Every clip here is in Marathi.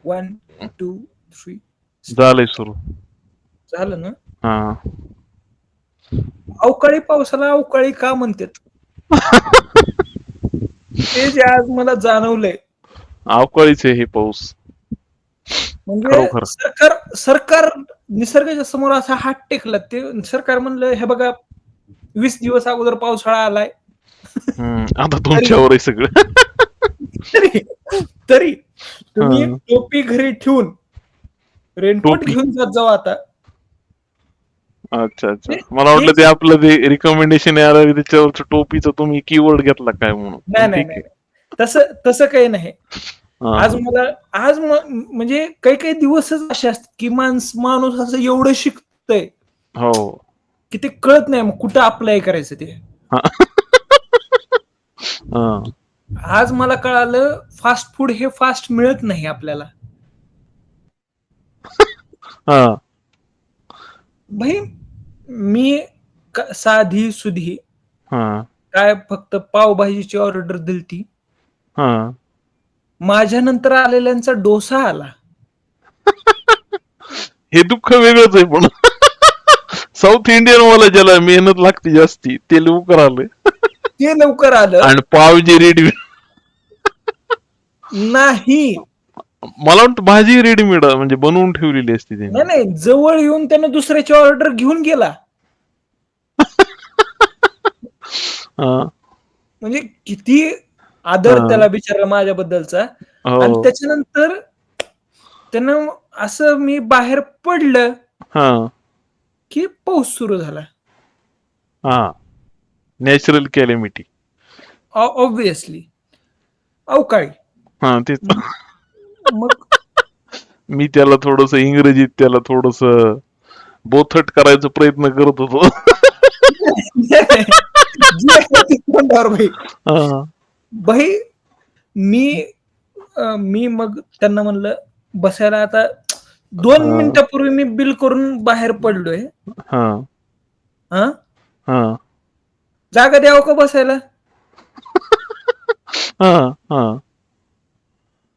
1, 2, 3 स्टार्ट. झालंय सुरू. झालं ना? हा. अवकाळी पावसाला अवकाळी का म्हणतात? ते जे आज मला जाणवलंय. अवकाळीच आहे हे पाऊस. म्हणजे खरोखर. सरकार निसर्गाच्या समोर असा हात टेकला. ते सरकार म्हणलं, हे बघा 20 दिवस अगोदर पावसाळा आलाय. आता तरी तुमच्यावर आहे सगळं. तरी तरी तुम्ही हा. टोपी घरी ठेवून रेनकोट टोपी. घेऊन जात जावा आता. अच्छा अच्छा. म्हणजे मला हे वाटलं ते जे आपलं ते रिकमेंडेशन यायला त्याच्यावरच टोपीचं तुम्ही कीवर्ड घेतला काय म्हणून. नाही, पण नाही, ठीक नाही, आहे. नाही. तसं काही नाही. हा आज हा. मला म्हणजे काही दिवसच असे असतात, की माणूस असं एवढं शिकतंय, हो. की ते कळत नाही मग कुठं अप्लाय करायचं ते. हा. हा. आज मला कळालं फास्ट फूड हे फास्ट मिळत नाही आपल्याला. हा. भाई मी साधी सुधी हा. काय फक्त पावभाजीची ऑर्डर दिलती. हा. माझ्या नंतर आलेल्यांचा डोसा आला. हे दुःख वेगळंच आहे पण. साऊथ इंडियन वाला ज्याला मेहनत लागते जास्ती ते लवकर आले. ते लवकर आलं आणि पाव जे रेडी नाही. मला वाटतं भाजी रेडीमेड म्हणजे बनवून ठेवलेली असते नाही, त्यांनी. नाही. जवळ येऊन त्यानं दुसऱ्याची ऑर्डर घेऊन गेला. हा. म्हणजे किती आदर हा. त्याला बिचारा माझ्याबद्दलचा. आणि हो. त्याच्यानंतर त्यानं असं मी बाहेर पडलं, हा. की पाऊस सुरू झाला. हा. नॅचरल कॅलेमिटी. ऑब्व्हियसली अवकाळी. हा तेच. हं. मग मी त्याला थोडस इंग्रजीत त्याला थोडस बोथट करायचा प्रयत्न करत होतो. जी आहे ती तोंडावर भाई. हा. भाई मी मी मग त्यांना म्हणलं बसायला आता 2 हा. मिनिटापूर्वी मी बिल करून बाहेर पडलोय. हा. हां, हा. जागा द्यावं का बसायला? हा. हा.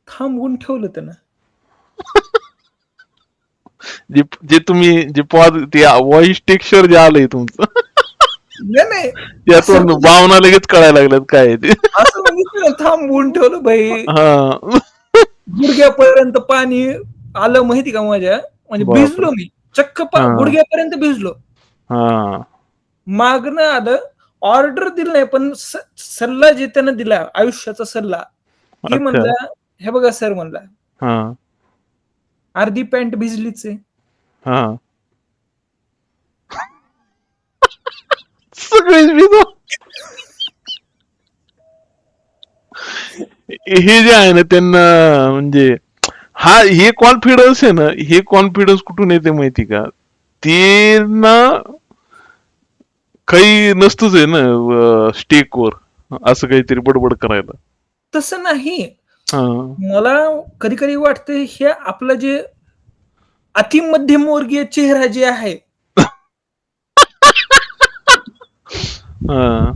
थांबवून ठेवलं त्यानं. जे जे तुम्ही जे ते व्हॉइस टेक्स्चर जे आलंय तुमचं नाही, नाही. असं त्यातून म्हणजे भावना लगेच कळायला लागल्यात काय आहे ते. असं म्हणजे त्यानं थांबवून ठेवलं भाई. हा. गुडघ्यापर्यंत पाणी आलं माहिती का माझ्या. म्हणजे बापरे. भिजलो मी. चक्क हा. गुडघ्यापर्यंत भिजलो. हा. मागणं आलं, ऑर्डर दिली नाही, पण सल्ला जे त्यानं दिला, आयुष्याचा सल्ला, की अच्छा. म्हणला, "हे बघा सर," म्हणला, हा. "अर्धी पॅन्ट भिजलीच आहे." हा. सगळेच भिजो. हे जे आहे ना त्यांना म्हणजे हे कॉन्फिडन्स आहे ना, हे कॉन्फिडन्स कुठून येते माहिती का? ते ना काही नसतंच आहे ना स्टेकवर असं काहीतरी बडबड करायला. तसं नाही. हा. मला कधी-कधी वाटतं हे आपलं जे अतिमध्यमवर्गीय चेहरा जे आहे, हा.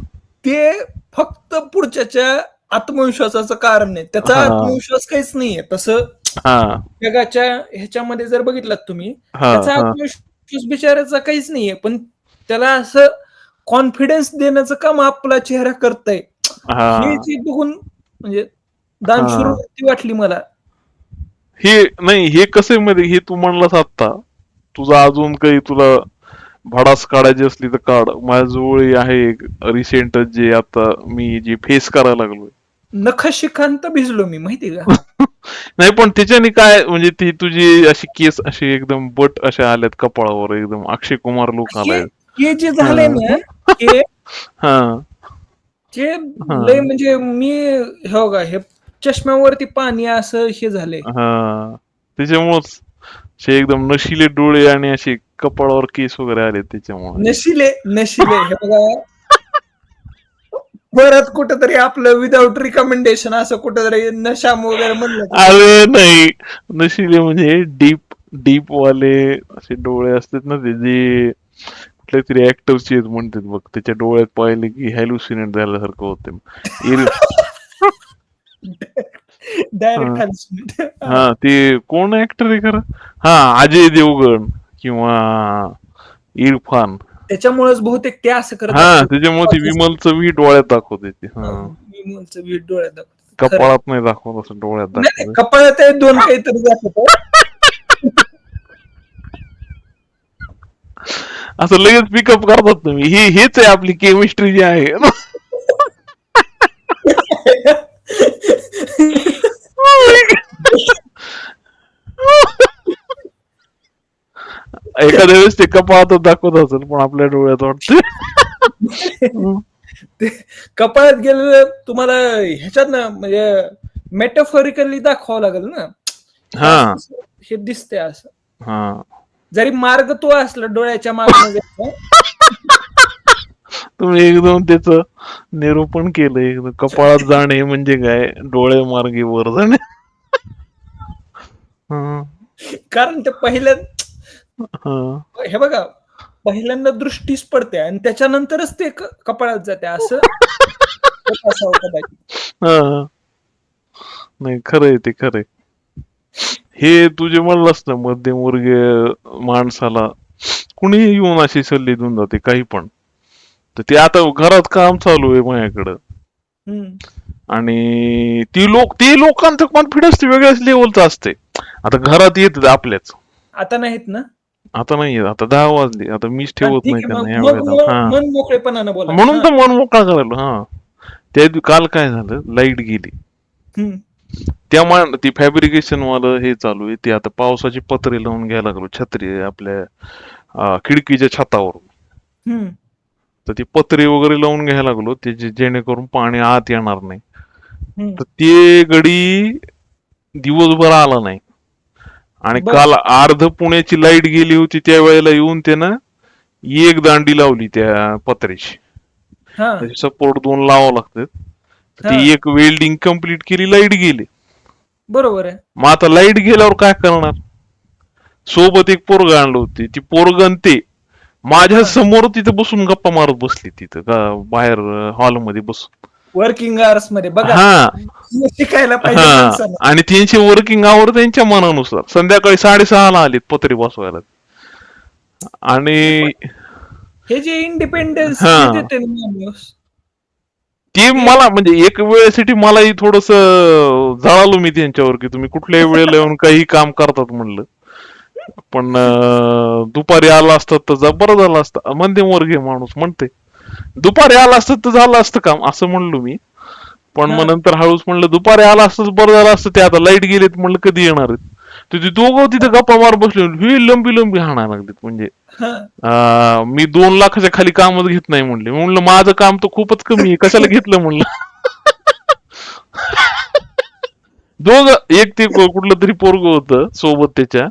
ते फक्त पुढच्याच्या आत्मविश्वासाचं कारण आहे. त्याचा हा. आत्मविश्वास काहीच नाहीये. तसं हा. जगाच्या ह्याच्यामध्ये जर बघितलात तुम्ही, हा. त्याचा हा. आत्मविश्वास बिचाऱ्याचा काहीच नाहीये. पण त्याला असं कॉन्फिडन्स देण्याचं काम आपला चेहरा करतंय. हे हा. जे बघून म्हणजे दानशूर हा. वृत्ती वाटली मला. हे नाही हे कसं आहे मध्ये हे तू म्हणलास आत्ता तुझा अजून काही तुला भडास काढायची असली तर काढ. माझ्याजवळ आहे रिसेंटच जे आता मी जे फेस करायला लागलोय. नखशिखांत भिजलो मी माहिती का? नाही पण त्याच्याने काय म्हणजे ती तुझी अशी केस अशी एकदम बट अशा आल्यात कपाळावर एकदम अक्षय कुमार लुक हे आलाय. हे जे झालंय हा. ना, हे हा. जे हा. लय म्हणजे मी हे बघा हे चष्म्यावरती पाणी असं हे झालंय. हा. त्याच्यामुळंच असे एकदम नशिले डोळे आणि असे कपाळावर केस वगैरे आले त्याच्यामुळे. नशिले हे बघा परत कुठेतरी आपलं विदाऊट रिकमेंडेशन असं कुठेतरी नशाम वगैरे म्हणलं तर चालेल. अरे नाही नशिले म्हणजे डीप डीप वाले असे डोळे असतात ना ते जे कुठल्या तरी ऍक्टरचे म्हणतात बघ त्याच्या डोळ्यात पाहिले की हॅल्युसिनेट झाल्यासारखं होते. डायरेक्ट हा हालसिमेंट. हा, ते कोण ऍक्टर आहे खरं? हा, अजय देवगण किंवा इरफान. त्याच्यामुळेच बहुतेक ते असं करत हा, असतील. त्याच्यामुळे ती विमलचं वी डोळ्यात दाखवते ते. हा, विमलचं वीट डोळ्यात दाखवतात. खरंय. कपाळात नाही दाखवत, असं डोळ्यात नाही नाही, दाखवते. कपाळात आहे दोन काहीतरी दाखवतो. असं लगेच पिकअप करतात तुम्ही. हेच आहे आपली केमिस्ट्री जी आहे. एखाद्या वेळेस ते कपाळातच दाखवत असेल, पण आपल्या डोळ्यात वाटते. ते कपाळात गेलेलं तुम्हाला ह्याच्यात ना म्हणजे मेटाफॉरिकली दाखवावं लागेल ना. हे हा असं कसं हे दिसतंय असं. हा, जरी मार्ग तो असला डोळ्याच्या मागनं जायचा. तुम्ही एकदम त्याच निरूपण केलं. एकदम कपाळात जाणे म्हणजे काय, डोळे मार्गी वर जाणे. हा, कारण ते पहिल्या हा, हे बघा पहिल्यांदा दृष्टीस पडते आणि त्याच्यानंतरच ते कपाळात जाते असं होत असावं कदाचित. हा. नाही, खरंय ते, खरंय. हे तुझे म्हणलंस ना, मध्यमवर्गीय माणसाला कुणीही येऊन अशी सल्ले देऊन जाते काही पण. तर ते आता घरात काम चालू आहे माझ्याकडं, हम्म. आणि ते लोकांचं कॉन्फिडन्स वेगळ्याच लेवलचं असते. आता घरात येत आपल्याच, आता नाहीत ना. आता नाहीये, आता 10 वाजले, आता मीच हा ठेवत ठीक नाही आहे, त्यांना मग या मग वेळेला. मग हा, मन मोकळेपणानं बोला. म्हणून हा. तर मन मोकळा करायला. हा, काल काय झालं, लाईट गेली. हम्म. त्यामुळे ती फॅब्रिकेशन वालं हे चालू आहे. ते आता पावसाची पत्रे लावून घ्यायला लागलो, छत्री आपल्या खिडकीच्या छतावरून. हम्म. तर ती पत्रे वगैरे लावून घ्यायला लागलो, ते जेणेकरून पाणी आत येणार नाही. हम्म. तर ते गडी दिवसभर आला नाही, आणि बर. काल अर्ध पुण्याची लाईट गेली होती. त्या वेळेला येऊन त्यानं एक दांडी लावली त्या पत्र्याची. हा. त्याचे सपोर्ट 2 लावावं लागतात. तर हा. ती एक वेल्डिंग कम्प्लीट केली, लाईट गेली. बरोबर आहे. मग आता लाईट गेल्यावर काय करणार? सोबत एक पोरग आणलं होती, ती पोरगण ते माझ्या हा. समोर तिथं बसून गप्पा मारत बसली, तिथं बाहेर हॉलमध्ये बसून. वर्किंग आवर्स मध्ये बघा, हा हे शिकायला पाहिजे हा, माणसानं. आणि त्यांची वर्किंग आवर त्यांच्या मनानुसार. संध्याकाळी 6:30ला आलीत पत्रे बसवायला. आणि हे जे इंडिपेंडन्स हा, जे देते ना माणूस ते ते मला म्हणजे एक वेळेसाठी मलाही थोडस जळालो मी त्यांच्यावर, की तुम्ही कुठल्याही वेळेला येऊन काही काम करतात म्हणलं. पण दुपारी आला असतात तर बरं झालं असतं. मध्यमवर्गीय माणूस म्हणते, दुपारी आला असतं तर झालं असतं काम, असं म्हणलो मी. पण हा. मग नंतर हळूच म्हणलं, दुपारी आला असतं बरं झालं असतं. ते आता लाईट गेलेत म्हणलं, कधी येणार आहेत? तर ते दोघं तिथे गप्पा मार बसले, ही लंबी लंबी हाणायला लागलीत. म्हणजे हा. मी 2 लाखाच्या खाली कामच घेत नाही म्हणले. म्हणलं माझं काम तर खूपच कमी आहे, कशाला घेतलं म्हणलं. दोघं, एक ते कुठलं तरी पोरग होतं सोबत त्याच्या,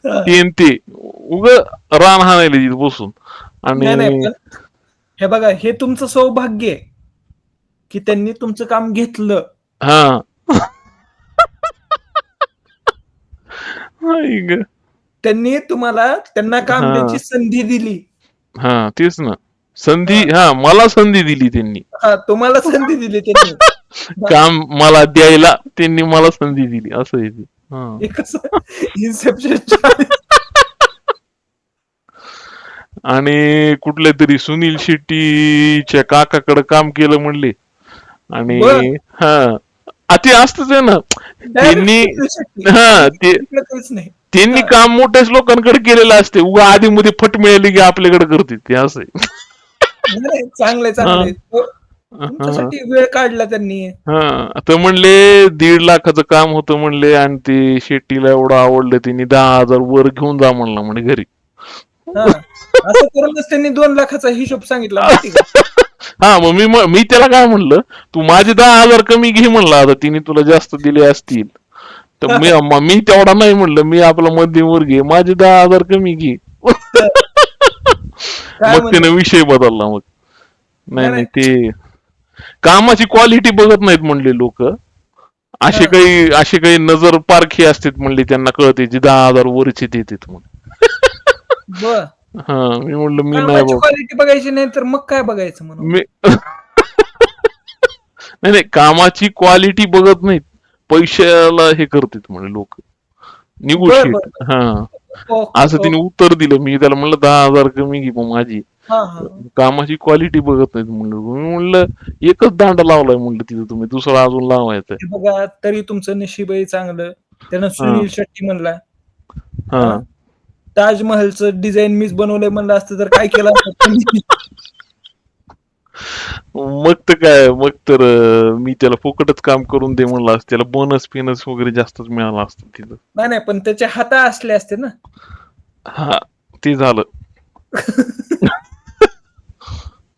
हा. ते उग रान हाणायला तिथे बसून. नाही नाही, आणि पण हे बघा, हे तुमचं सौभाग्य आहे की त्यांनी तुमचं काम घेतलं. हा, आई ग. त्यांना काम हा द्यायची संधी दिली. हा, तेच ना, संधी. हा. हा, मला संधी दिली त्यांनी. हा, तुम्हाला संधी दिली त्यांनी. हा, काम मला द्यायला त्यांनी मला संधी दिली, असं आहे ते. हा, हे कसं इन्सेप्शन. आणि कुठल्या तरी सुनील शेट्टीच्या काकाकडे काम केलं म्हणले. बर. आणि हा, ते असतच आहे ना. डायरेक्ट त्यांनी सुनील शेट्टी हा आणि ते तिकडे काहीच नाही. त्यांनी हा. काम मोठ्याच लोकांकडे केलेलं असते. उगा आधी मध्ये फट मिळाली की आपल्याकडे करते ते, असं आहे. नाही नाही, चांगलंय हा, चांगलंय. हा, तुमच्यासाठी वेळ काढला त्यांनी. हा. आता म्हणले 1.5 लाखाचं काम होतं म्हणले, आणि ते शेट्टीला एवढं आवडलं, त्यांनी 10,000 वर घेऊन जा म्हणला म्हणे घरी. हा, असं करूनच त्यांनी 2 लाखाचा हिशोब सांगितला, माहिती का? हा, मग मी त्याला काय म्हणलं, तू माझे 10,000 कमी घे म्हणलं. आता तिने तुला जास्त दिले असतील तर मी तेवढा नाही म्हणलं, मी आपला मध्यमवर्गीय, माझे 10,000 कमी घे. काय मग म्हणलं? त्याने विषय बदलला. मग नाही नाही नाही, नाही. ते कामाची क्वालिटी बघत नाहीत म्हणले लोक. हा. असे काही नजर पारखी असतात म्हणले, त्यांना कळते जे 10,000 वरचे देतात म्हणून. बर. हा, मी म्हणलं मी नाही कामाची बाबा. क्वालिटी बघायची नाही तर मग काय बघायचं म्हणून? मी नाही नाही, कामाची क्वालिटी बघत नाहीत, पैशाला हे करतात म्हणे लोक, बर निगोशिएट. बर हा, असं ओके तिने ओके. उत्तर दिलं. मी त्याला म्हणलं 10,000 कमी घे मग माझी हा हा. कामाची क्वालिटी बघत नाहीत म्हणलं. मी म्हणलं एकच दांडा लावलाय म्हणलं तिथं, तुम्ही दुसरा अजून लावायचा. हे बघा तरी तुमचं नशीबही चांगलं. त्यानं हा सुनील शेट्टी म्हणला हा हा ताजमहलचं डिझाईन मीच बनवलंय म्हणलं असतं तर काय केलं असतं त्यांनी? मग तर काय, मग तर मी त्याला फुकटच काम करून दे म्हणलं असतं. त्याला बोनस पिनस वगैरे जास्तच मिळाला असतं तिथं. नाही नाही पण त्याचे हात असले असते ना. हा, ते झालं.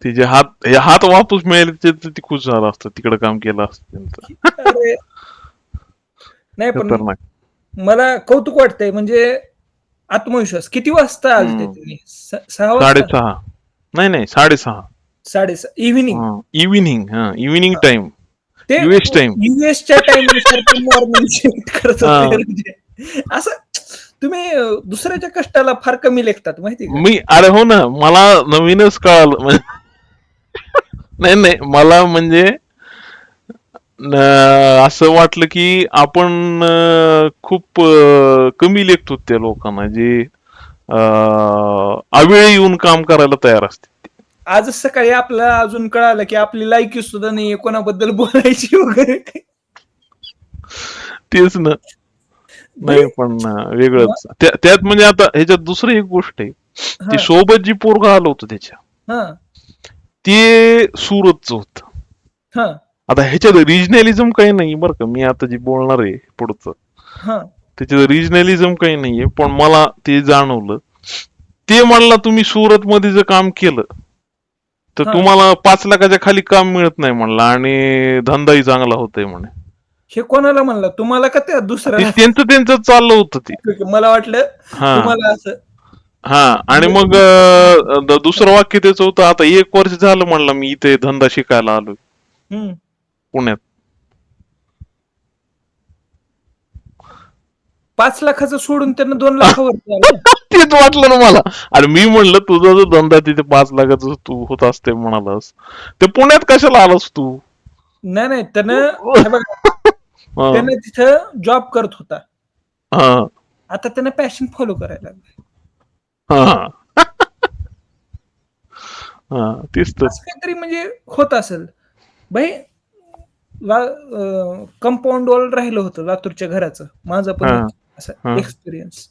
तिचे हात, हे हात वापस मिळाले ते खुश झालं असतं, तिकडे काम केलं असतं त्यांचं. अरे नाही पण खतरनाक. मला कौतुक वाटतंय म्हणजे आत्मविश्वास. किती वाजता आलते हम्म. तुम्ही? 6 वाजता? 6:30. नाही नाही, 6:30. 6:30 इव्हिनिंग. इव्हिनिंग, हा इव्हिनिंग टाइम, ते युएस टाइम. युएसच्या टाइमनुसार ते मॉर्निंग शिफ्ट करत हा, होते. म्हणजे असं तुम्ही दुसऱ्याच्या कष्टाला फार कमी लेखतात माहिती का? मी अरे हो ना, मला नवीनच कळालं नाही नाही, मला म्हणजे असं वाटलं की आपण खूप कमी लेखतो त्या लोकांना जे अवेळी येऊन काम करायला तयार असते. आजच सकाळी आपल्याला अजून कळालं की आपली लायकी सुद्धा नाहीये कोणाबद्दल बोलायची वगैरे. तेच ना. भाई नाही पण म- वेगळंच. त्यात म्हणजे आता ह्याच्यात दुसरी एक गोष्ट आहे. ती हा सोबत जी पोरग आलं होतं त्याच्या, हा ते सुरतचं होतं. हा आता ह्याच्यात रिजनलिझम काही नाही बरं का, मी आता जे बोलणार आहे पुढचं हा त्याच्यात रिजनलिझम काही नाहीये, पण मला ते जाणवलं. ते म्हणला तुम्ही सुरत मध्ये जर काम केलं तर हा. तुम्हाला 5 लाखाच्या खाली काम मिळत नाही म्हणला, आणि धंदाही चांगला होतोय म्हणे. हे कोणाला म्हणलं, तुम्हाला का त्या ते दुसऱ्याला? त्यांचं चाललं होतं ते. मला वाटलं हा तुम्हाला असं. हा, आणि मग दुसरं वाक्य त्याचं होतं, आता 1 वर्ष झालं म्हणला मी इथे धंदा शिकायला आलोय हम्म. पुण्यात. 5 लाखाचं सोडून त्यानं 2 लाखावर आलं. तेच वाटलं ना मला. आणि मी म्हणलं तुझा जो धंदा तिथे 5 लाखाचा तू होत असते म्हणालास, ते पुण्यात कशाला आलास तू? नाही नाही त्यानं हे बघा हा त्यानं तिथं जॉब करत होता. हा आता त्यानं पॅशन फॉलो करायला लागलाय. हा हा, तेच तर. असं काहीतरी म्हणजे होत असेल. भाई कंपाऊंड वॉल राहिलं होतं लातूरच्या घराचं. माझं पण हा एक असा हा एक्सपिरियन्स.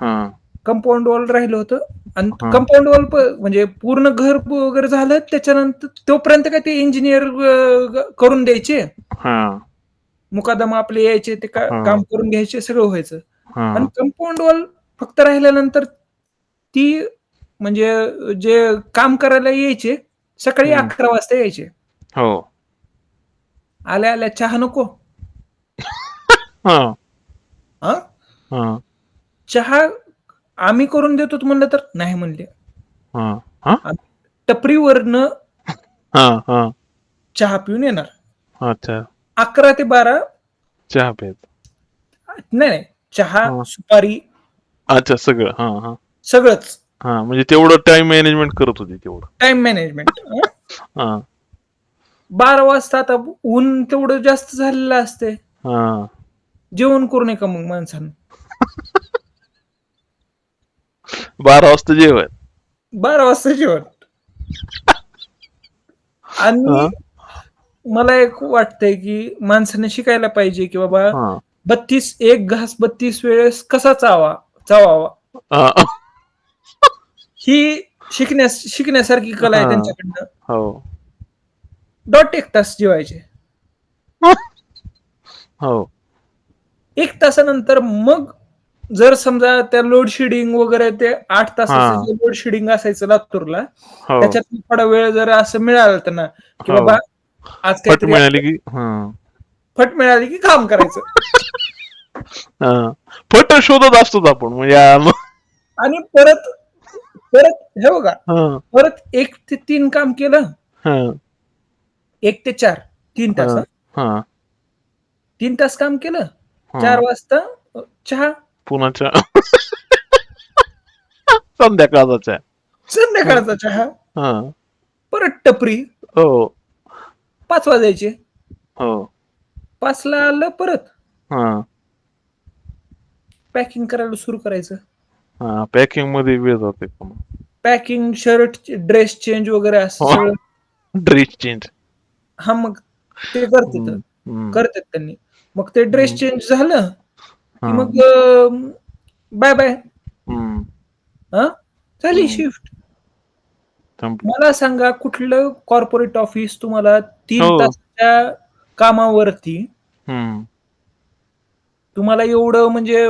हा कंपाऊंड वॉल राहिलं होतं आणि हा कंपाऊंड वॉल म्हणजे पूर्ण घर वगैरे झालं त्याच्यानंतर तोपर्यंत काय ते इंजिनियर करून द्यायचे. हा मुकादम आपले यायचे ते हा काम करून घ्यायचे सगळं व्हायचं. आणि हा कंपाऊंड वॉल फक्त राहिल्यानंतर ती म्हणजे जे काम करायला यायचे सकाळी हम्म. 11 वाजता यायचे. हो. आल्या आल्या चहा नको? हा हा हा चहा आम्ही करून देतो म्हणलं तर नाही म्हणले. हा हा आम्ही टपरीवरनं हा हा, चहा पिऊन येणार. अच्छा. 11 ते 12 चहा प्यायचा. नाही नाही चहा, हा, सुपारी अच्छा सगळं. हा हा सगळंच. हा, म्हणजे तेवढं टाइम मॅनेजमेंट करत होती तेवढं. Time management. हा 12 वाजता आता ऊन तेवढं जास्त झालेलं असते. हा जेवण करू नये का मग माणसानं? 12 वाजता जेवण. 12 वाजता जेवण. हा आणि मला एक वाटतंय, की माणसाने शिकायला पाहिजे, की बाबा हा 32 एक घास 32 वेळेस कसा चावावा. हा ही शिकण्यासारखी कला आहे हा, त्यांच्याकडनं. हो. 1 तास जेवायचे. हो 1 तासानंतर मग जर समजा त्या लोड शेडिंग वगैरे ते 8 हा तासाचं जे लोड शेडिंग असायचं लातूरला, हो त्याच्यात थोडा वेळ जर असं मिळालं त्यांना, की हो, बाबा आज फट काहीतरी मिळाली की हा फट मिळाली की काम करायचं. हा, फट शोधत असतो आपण म्हणजे आणि परत परत हे बघा, हा परत 1 ते 3 काम केलं. हा 1 ते 4 3 हा तास हां. हा 3 तास काम केलं. हा, 4 वाजता चहा, पुन्हा चहा. संध्याकाळचा. हा संध्याकाळचा चहा, हा, परत टपरी. हो 5 वाजायचे. हो 5 ला आलं परत. हा पॅकिंग करायला सुरू करायचं. हा पॅकिंग मध्ये वेळ जाते पुन्हा. पॅकिंग, शर्ट, ड्रेस चेंज वगैरे असं हो. सगळं. Dress change. हा मग ते करतात हम्म. करतात त्यांनी. मग ते ड्रेस हम्म. चेंज झालं की हा. मग बाय बाय. हम्म. हा झाली हम्म. शिफ्ट. संपली. मला सांगा कुठलं कॉर्पोरेट ऑफिस तुम्हाला 3 हो. तासाच्या कामावरती हम्म. तुम्हाला एवढं म्हणजे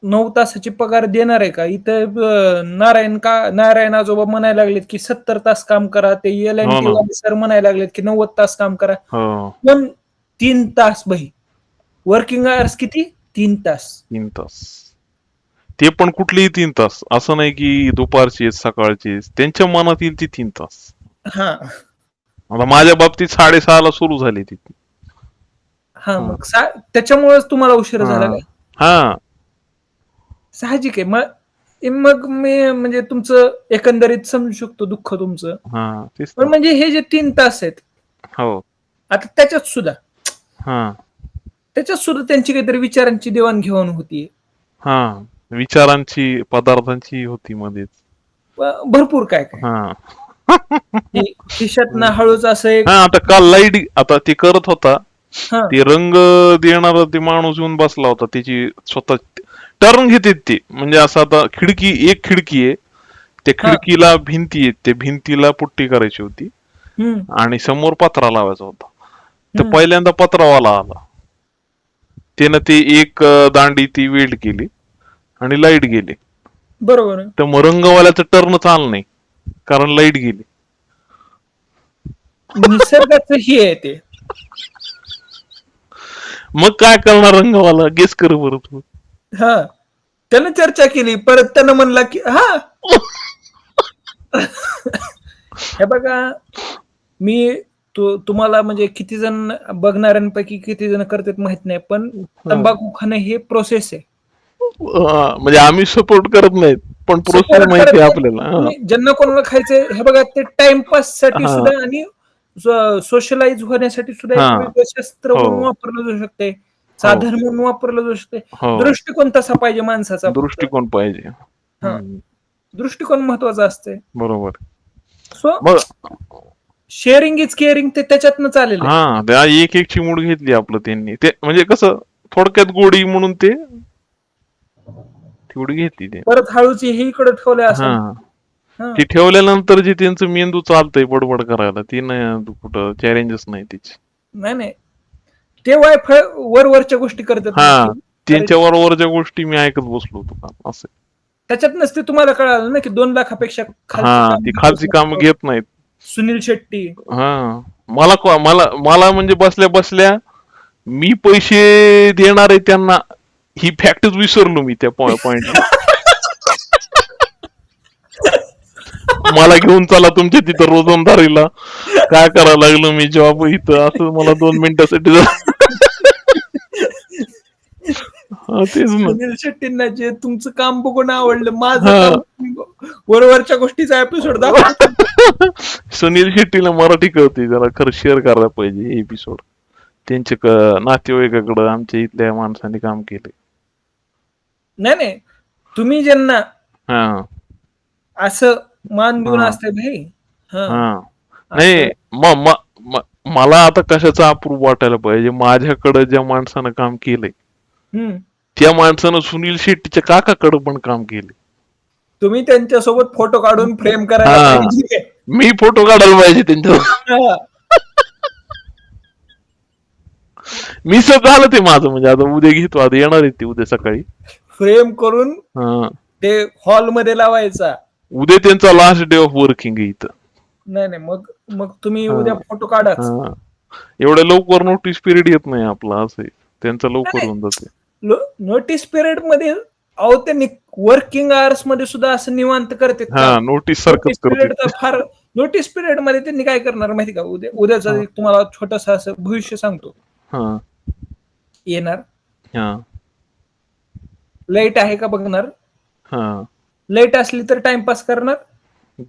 9 तासाची पगार देणार आहे का? इथं नारायण आजोबा म्हणायला लागलेत, की 70 तास काम करा. ते हो एल-एन-टी ना. वाले सर म्हणायला लागलेत, की 90 तास काम करा. हो. पण 3 तास भाई. वर्किंग अवर्स किती? 3 तास. 3 तास. ते पण कुठलेही 3 तास. असं नाही की दुपारचे, सकाळचे. त्यांच्या मनात येईल ती 3 तास. हां. आता माझ्या बाबतीत 6:30 ला सुरू झाली ती. हां, हा. मग त्याच्यामुळेच तुम्हाला उशीर झाला हा. का? हा. साहजिक आहे. मग मी म्हणजे तुमचं एकंदरीत समजू शकतो दुःख तुमचं. हा. तेच पण ना. म्हणजे हे जे 3 तास आहेत, हो. आता हा. त्याच्यात सुद्धा त्यांची काहीतरी विचारांची देवाणघेवाण होतीये. हा. विचारांची, पदार्थांची होती मध्येच. भरपूर काय-काय. हा. की खिशातनं हळूच असं एक. हा आता काल लाईट आता ते करत होता. हां, ते रंग देणारा ते माणूस येऊन बसला होता. त्याची स्वतः टर्न घेते ते. म्हणजे असं आता एक खिडकी आहे. त्या हां. खिडकीला भिंती आहेत. त्या भिंतीला पुट्टी करायची होती. हं, आणि समोर पत्रा लावायचा होता. तर हं. पहिल्यांदा पत्रावाला आला. त्यानं ते एक दांडी ती वेल्ड केली आणि लाईट गेली. बरोबर आहे. तर मग रंगवाल्याचं टर्न चाललं नाही. कारण लाईट गेली. निसर्गाचं हे आहे ते. मग काय करणार रंगवाला? गेस कर बरं तू. हां. त्यानं चर्चा केली. परत त्यानं म्हणला, की हां. हे बघा, मी तुम्हाला म्हणजे किती जण बघणाऱ्यांपैकी किती जण करतात माहित नाही. पण हा. तंबाखू खाणं हे प्रोसेस आहे. म्हणजे आम्ही सपोर्ट करत नाहीत. पण प्रोसेस सपोर्ट माहिती करत आहे नाही. आपल्याला. तुम्ही ज्यांना कोणाला खायचंय हे बघा ते टाईमपाससाठी हा. सुद्धा आणि सोशलाइज होण्यासाठी सुद्धा हा. एक वेगळं शस्त्र हो. म्हणून वापरलं जाऊ शकते. हो. साधन म्हणून वापरलं जाऊ शकते. हो. दृष्टिकोन तसा पाहिजे माणसाचा फक्त. दृष्टिकोन पाहिजे. हां, दृष्टिकोन महत्वाचा असते. बरोबर. सो मग शेअरिंग इज केअरिंग ते त्याच्यातनंच आलेलं आहे. हा त्या एक चिमूड घेतली आपलं त्यांनी. ते म्हणजे कसं थोडक्यात गोडी म्हणून ते तेवढी घेतली ते. परत हळूच हे इकडे ठेवलंय हा. असं. हां, ती ठेवल्यानंतर जे त्यांचं मेंदू चालतंय बडबड करायला ती नाही कुठं चॅलेंजच नाही त्याची. नाही. ते वायफाय वरच्या गोष्टी करतात ना, हा. की अरे त्यांच्या वरच्या गोष्टी मी ऐकत बसलो होतो का असं. त्याच्यातनंच ते तुम्हाला कळालं ना, की 2 लाखापेक्षा खालची हा. कामं ती घेतच खालची कामं नाही. घेत नाहीत. सुनील शेट्टी. हा. मला म्हणजे बसल्या बसल्या मी पैसे देणार आहे त्यांना ही फॅक्टच विसरलो मी त्या पॉइंटला. मला घेऊन चला तुमच्या तिथं रोजंदारीला. काय करायला लागलो मी जॉब इथं असं मला 2 मिनिटासाठी हा तेच ना. सुनील शेट्टींना जे तुमचं काम बघून आवडलं. माझं हा. काम वरवरच्या गोष्टीचा एपिसोड दाखवतो. सुनील शेट्टीला मराठी कळते जरा खरं शेअर करायला पाहिजे एपिसोड. त्यांचे नातेवाईकाकडं आमच्या इथल्या माणसाने काम केले. नाही. तुम्ही ज्यांना हा. असं मान देऊन हा. असते भाई. हां, हा. नाही असं. मला आता कशाचा अप्रूप वाटायला पाहिजे माझ्याकडे ज्या माणसानं काम केलंय हं. त्या माणसानं सुनील शेट्टीच्या काकाकडे पण काम केले. तुम्ही त्यांच्यासोबत फोटो काढून फ्रेम करायला हा. पाहिजे. मी फोटो काढायला पाहिजे त्यांच्या. हां. मिस झालं ते माझं म्हणजे आता उद्या घेतो आता येणार आहे ते उद्या सकाळी. फ्रेम करून हा. ते हॉलमध्ये लावायचा. उद्या त्यांचा लास्ट डे ऑफ वर्किंग आहे इथं. नाही. मग तुम्ही हा. उद्या फोटो काढाच. हा. एवढ्या लवकर नोटीस पिरियड येत नाही आपला असं आहे. त्यांचं लवकर नाही. होऊन जाते. नोटीस पिरियड मध्ये अहो त्यांनी वर्किंग आवर्स मध्ये सुद्धा असं निवांत करतात हा काम. नोटीस नोटीस सारखंच पिरियड करते. तर फार नोटीस पिरियड मध्ये त्यांनी काय करणार माहिती का? उद्याचं हा. एक तुम्हाला छोटंसं असं भविष्य सांगतो. हा. येणार, हा. लाईट आहे का बघणार. हा. लाईट असली तर टाइमपास करणार.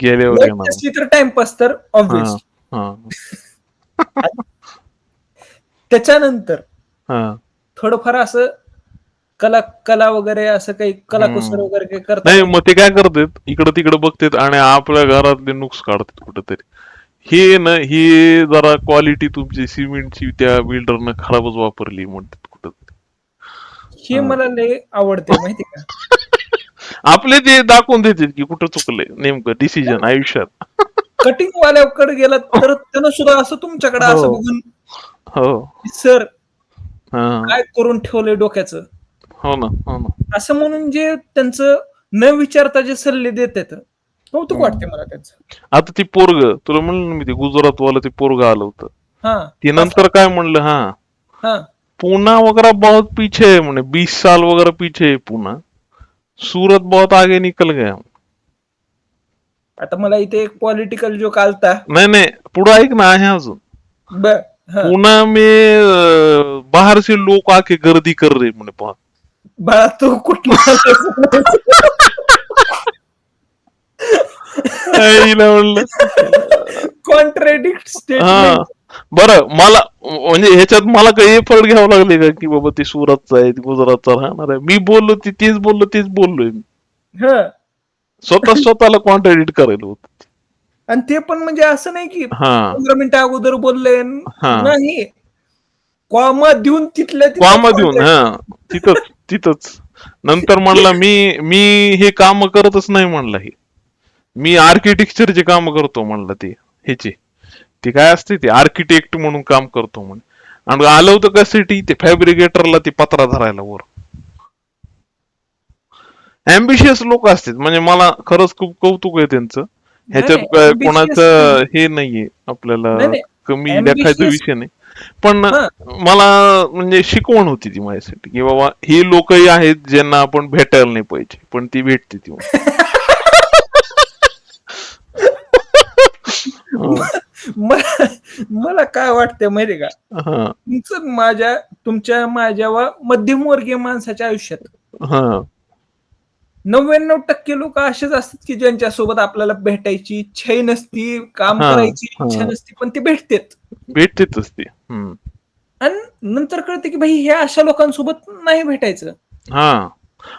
गेल्यावर लाईट येणार. नसली तर टाइमपास तर हा. ऑब्विस. हा. त्याच्यानंतर हा. थोडंफार असं कला कला वगैरे असं काही कलाकुसर हम्म. वगैरे काही करता नाही का? मग ते काय करतात इकडं तिकडं बघतात आणि आपल्या घरातले नुक्स काढतात कुठेतरी. हे ना ही जरा क्वालिटी तुमची सिमेंटची त्या बिल्डरनं खराबच वापरली म्हणतात कुठंतरी. हे हा. मला लय आवडते माहिती का? आपले ते दाखवून देतात की कुठं चुकलंय नेमकं डिसिजन आयुष्यात. कटिंग वाल्याकडे गेला तर त्यानं सुद्धा असं तुमच्याकडे हो असं बघून, हो सर हा काय करून ठेवलंय डोक्याचं, हो ना हो ना. असं म्हणून जे त्यांचं न विचारता जे सल्ले देतात, कौतुक वाटते हम्म. मला त्यांचं. आता ती पोरग तुला म्हणलं ना मी ते गुजरात वाला ते पोरग आलं होतं. हा ते पाच- नंतर काय म्हणलं हा हा पूना वगैरह बहुत पीछे है म्हणे 20 साल वगैरह पीछे है पूना. सूरत बहुत आगे निकल गया. आता मला इथे एक पॉलिटिकल जोक आलता. नाही नाही पुढं ऐक ना आहे अजून. बर हा पूना में बाहर से लोग आके गर्दी कर रहे म्हणे पहा. बाळा तू कुठला आईला म्हणलं कॉन्ट्रेडिक्ट हा स्टेटमेंट. बरं मला म्हणजे ह्याच्यात मला काही एफर्ट घ्यावं लागले का की बाबा ते सुरतचा आहे ते गुजरातचा राहणार आहे. मी बोललो तेच बोललो तेच बोललोय मी. हा स्वतःला कॉन्ट्रडिक्ट करायला होत. आणि ते पण म्हणजे असं नाही की हा 15 मिनिटं अगोदर बोलले हा नाही, कॉमा देऊन तिथल्या तिथं वामा देऊन हा contradict. तिथंच नंतर म्हणला मी हे काम करतच नाही म्हणला हे. मी आर्किटेक्चरचे काम करतो म्हणलं ते ह्याचे ते काय असते ते आर्किटेक्ट म्हणून काम करतो म्हणे. आणि आलं होतं कशासाठी ते फॅब्रिकेटरला ते पत्रा धरायला वर. अम्बिशियस लोक असतात म्हणजे मला खरंच खूप कौतुक आहे त्यांचं. नाही ह्याच्यात नाही काय ambitious नाही. कोणाचं हे नाहीये आपल्याला नाही नाही कमी लेखायचा ambitious. विषय नाही. पण हा मला म्हणजे शिकवण होती ती माझ्यासाठी की बाबा हे लोकही आहेत ज्यांना आपण भेटायला नाही पाहिजे पण ती भेटते ती. हा मला मला काय वाटतं माहिती का, हा तुमच्या माझ्या व मध्यमवर्गीय माणसाच्या आयुष्यात हा 99% लोक असेच असतात की ज्यांच्यासोबत आपल्याला भेटायची इच्छाही नसती, काम हा करायची इच्छा हा नसती, पण ते भेटतात. भेटतेच ते. हम्म. आणि नंतर कळते की भाई ह्या अशा लोकांसोबत नाही भेटायचं. हा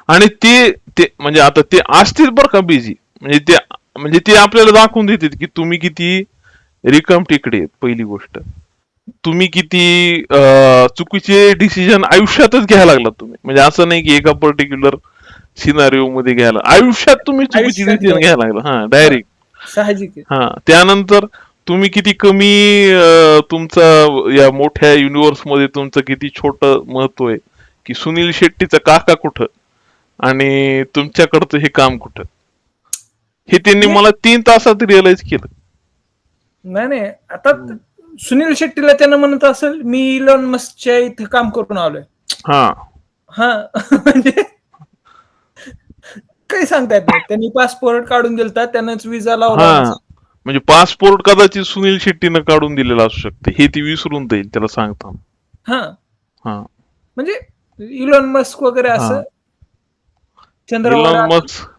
आणि ते म्हणजे आता ते असतील बरं का बिझी म्हणजे ते आपल्याला दाखवून देतात की तुम्ही किती रिकाम टेकडे आहेत पहिली गोष्ट. तुम्ही किती चुकीचे डिसिजन आयुष्यातच घ्यायला लागलात तुम्ही म्हणजे असं नाही की एका पर्टिक्युलर सिनारिओ मध्ये घ्यायला आयुष्यात तुम्ही चुकीची आयुष्यात डिसिजन घ्यायला लागला हा हा डायरेक्ट. साहजिक आहे. हा त्यानंतर तुम्ही किती कमी तुमचं या मोठ्या युनिव्हर्स मध्ये तुमचं किती छोट महत्व आहे की सुनील शेट्टीचं काका कुठं आणि तुमच्याकडचं हे काम कुठं हे त्यांनी नाही मला 3 तासात रिअलाइज केलं. नाही नाही, आता सुनील शेट्टीला त्यानं म्हणत असेल मी इलॉन मस्कच्या इथं काम करून आलोय. हा हा म्हणजे काही सांगता येत नाही. त्यांनी पासपोर्ट काढून दिलता, त्यानंच विजा लावला हा नसेल. म्हणजे पासपोर्ट कदाचित सुनील शेट्टीनं काढून दिलेला असू शकते हे ती विसरून जाईल त्याला सांगताना. हा हा म्हणजे इलॉन मस्क वगैरे हा असं चंद्रावर इलॉन मस्क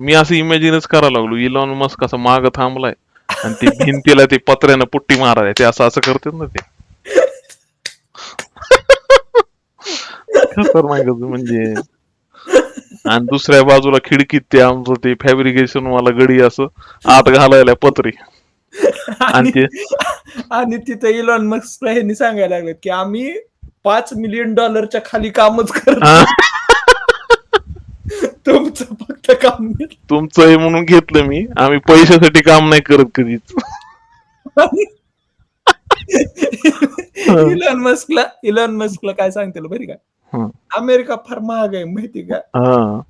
मी असं इमॅजिनच करायला लागलो इलॉन मस्क असं माग थांबलाय आणि ते भिंतीला ते पत्र्यानं पुट्टी माराय ते असं करतात ना ते खतरनाकच म्हणजे. आणि दुसऱ्या बाजूला खिडकीत ते आमचं ते फॅब्रिकेशन वाला गडी असं आत घालायला पत्रे आणि आणि ते आणि तिथं इलॉन मस्क यांनी सांगायला लागलेत की आम्ही $5 मिलियन खाली कामच करत हा, नाही. तुमचं फक्त काम नाही. तुमचं हे म्हणून घेतलं मी आम्ही पैशासाठी काम नाही करत कधीच. आणि हा, इलॉन मस्कला काय सांगतील बरी का, हा, अमेरिका फार महाग आहे माहिती का. हा.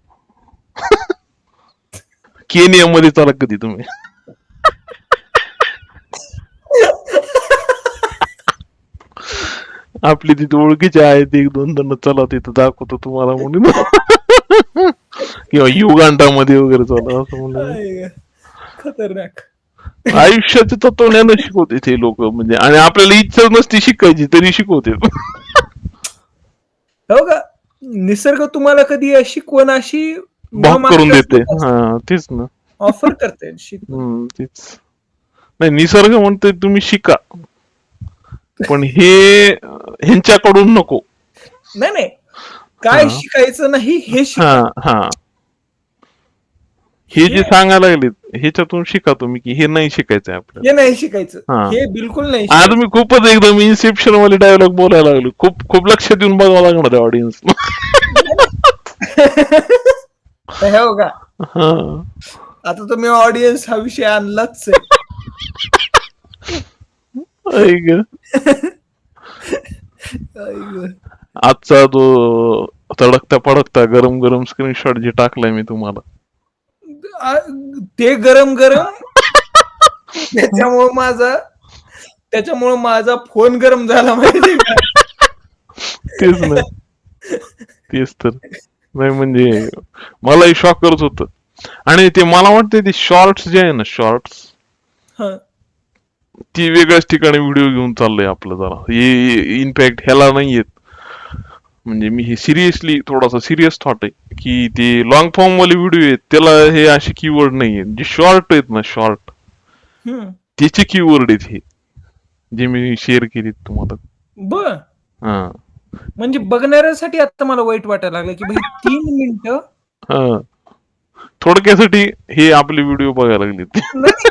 केनिया मध्ये चला कधी तुम्ही. आपली तिथे ओळखीचे आहेत 1-2 जण चला तिथं दाखवतो तुम्हाला म्हणून. किंवा युगांडा मध्ये वगैरे चला असं म्हणलं. आई ग, खतरनाक. आयुष्याचे तत्वज्ञान शिकवते ते लोक म्हणजे आणि आपल्याला इच्छा नसती शिकायची तरी शिकवते. हो का, निसर्ग तुम्हाला कधी शिकवण अशी न भाग करून देते. मागताच हा तेच ना. ऑफर करते शिकवण. तेच नाही निसर्ग म्हणतोय तुम्ही शिका पण हे ह्यांच्याकडून नको नाही, नाही. काय हा शिकायचं नाही हे हा शिका. हा हे हे जे सांगायला लागलेत ह्याच्यातून शिका तुम्ही की हे नाही शिकायचंय आपल्याला. हे नाही शिकायचं. हा हे बिलकुल नाही आज शिकायचं. मी खूपच एकदम इन्सेप्शन वाले डायलॉग बोलायला लागलो. खूप खूप लक्ष देऊन बघावं लागणार आहे ऑडियन्स. नाही, नाही. तर हे बघा, हा आता तुम्ही ऑडियन्स हा विषय आणलाच आहे. ऐक आई गं. आजचा तो तडकता पडकता गरम गरम स्क्रीनशॉट जे टाकलाय मी तुम्हाला. आ, ते गरम-गरम त्याच्यामुळं माझा त्याच्यामुळं माझा फोन गरम झाला माहिती का? तेच ना तेच तर. नाही म्हणजे मलाही शॉकरच होत. आणि ते मला वाटतं ते शॉर्ट्स जे आहे ना शॉर्ट्स हां. ती वेगळ्याच ठिकाणी व्हिडिओ घेऊन चाललंय आपलं जरा. हे इनफॅक्ट ह्याला नाही येत. म्हणजे मी हे सिरियसली थोडासा सिरियस थॉट आहे की ते लॉंग फॉर्म वाले व्हिडिओ आहेत त्याला हे असे कीवर्ड नाही आहेत. जे शॉर्ट आहेत ना शॉर्ट हं. त्याचे कीवर्ड आहेत हे जे मी शेअर केलेत तुम्हाला. बरं. हा म्हणजे बघणाऱ्यासाठी आता मला वाईट वाटायला लागलं, की भाई 3 मिनिटं हा थोडक्यासाठी हे आपले व्हिडिओ बघायला लागलेत. नाही,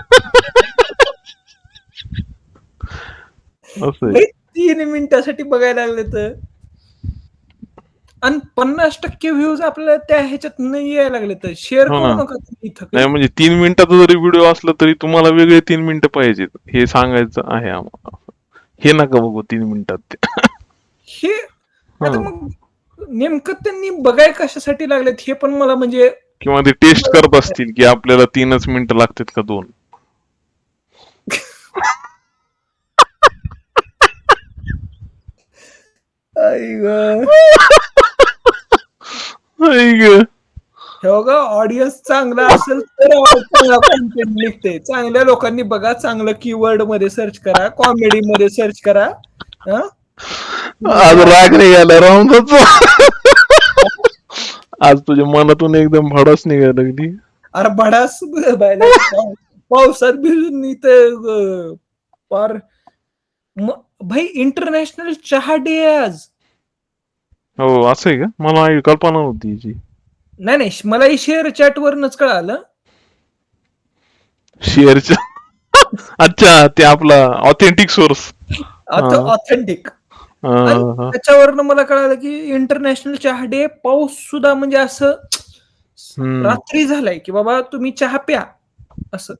असं आहे. भाई 3 मिनिटासाठी बघायला लागले तर आणि 50% व्ह्यूज आपल्याला त्या ह्याच्यात नाही यायला लागले तर शेअर हो करू ना. नका तुम्ही इथं नाही काही. म्हणजे 3 मिनिटाचा जरी व्हिडिओ असला तरी तुम्हाला वेगळे 3 मिनिटं पाहिजेत हे सांगायचं आहे आम्हाला. हे नका बघू 3 मिनिटात ते. हे आता हा. मग नेमकं त्यांनी बघाय कशासाठी लागलेत हे पण मला म्हणजे किंवा ते टेस्ट करत असतील की आपल्याला 3च मिनिटं लागतात का 2. आई गं! आई गं. हे बघा ऑडियन्स चांगला असेल तर चांगला कंटेंट निघते. चांगल्या लोकांनी बघा, चांगलं कीवर्डमध्ये सर्च करा, कॉमेडीमध्ये सर्च करा. हां? आज तुमच्या राग निघाला रामचा. आज तुझ्या मनातून एकदम भडास निघायला लागली. अरे भडास बायला पावसात भिजून इथं पार भाई इंटरनॅशनल चहा डे आहे आज. हो असं आहे का? मला कल्पना नव्हती याची. नाही, नाही. मलाही शेअर चॅटवरूनच कळालं. शेअरच्या अच्छा ते आपला ऑथेंटिक सोर्स. आता ऑथेंटिक. आणि हा त्याच्यावरनं मला कळालं, की इंटरनॅशनल चहा डे पाऊस सुद्धा म्हणजे असं हम्म रात्री झालाय, की बाबा तुम्ही चहा प्या, असं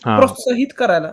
हा प्रोत्साहित करायला.